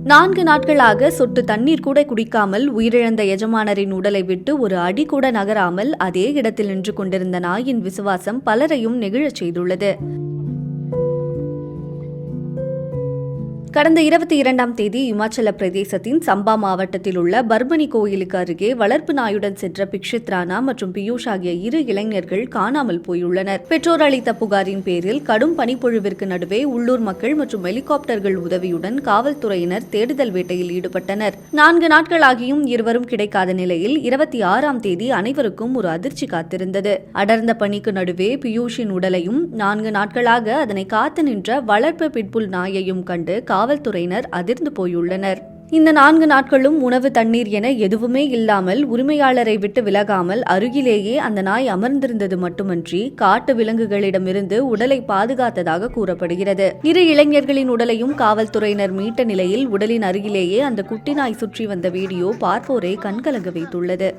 4 நாட்களாக சொட்டு தண்ணீர் கூட குடிக்காமல் உயிரிழந்த எஜமானரின் உடலை விட்டு ஒரு அடி கூட நகராமல் அதே இடத்தில் நின்று கொண்டிருந்த நாயின் விசுவாசம் பலரையும் நெகிழச் செய்துள்ளது. கடந்த 22ஆம் தேதி இமாச்சல பிரதேசத்தின் சம்பா மாவட்டத்தில் உள்ள பர்பனி கோயிலுக்கு அருகே வளர்ப்பு நாயுடன் சென்ற பிக்ஷித் ராணா மற்றும் பியூஷ் ஆகிய 2 இளைஞர்கள் காணாமல் போயுள்ளனர். பெற்றோர் அளித்த புகாரின் பேரில் கடும் பனிப்பொழிவிற்கு நடுவே உள்ளூர் மக்கள் மற்றும் ஹெலிகாப்டர்கள் உதவியுடன் காவல்துறையினர் தேடுதல் வேட்டையில் ஈடுபட்டனர். 4 நாட்களாகியும் இருவரும் கிடைக்காத நிலையில் 26ஆம் தேதி அனைவருக்கும் ஒரு அதிர்ச்சி காத்திருந்தது. அடர்ந்த பனிக்கு நடுவே பியூஷின் உடலையும் 4 நாட்களாக அதனை காத்து நின்ற வளர்ப்பு பிட்புல் நாயையும் கண்டு காவல்துறையினர் அதிர்ந்து போயுள்ளனர். இந்த 4 நாட்களும் உணவு தண்ணீர் என எதுவுமே இல்லாமல் உரிமையாளரை விட்டு விலகாமல் அருகிலேயே அந்த நாய் அமர்ந்திருந்தது மட்டுமன்றி காட்டு விலங்குகளிடமிருந்து உடலை பாதுகாத்ததாக கூறப்படுகிறது. 2 இளைஞர்களின் உடலையும் காவல்துறையினர் மீட்ட நிலையில் உடலின் அருகிலேயே அந்த குட்டி நாய் சுற்றி வந்த வீடியோ பார்ப்போரை கண்கலங்க வைத்துள்ளது.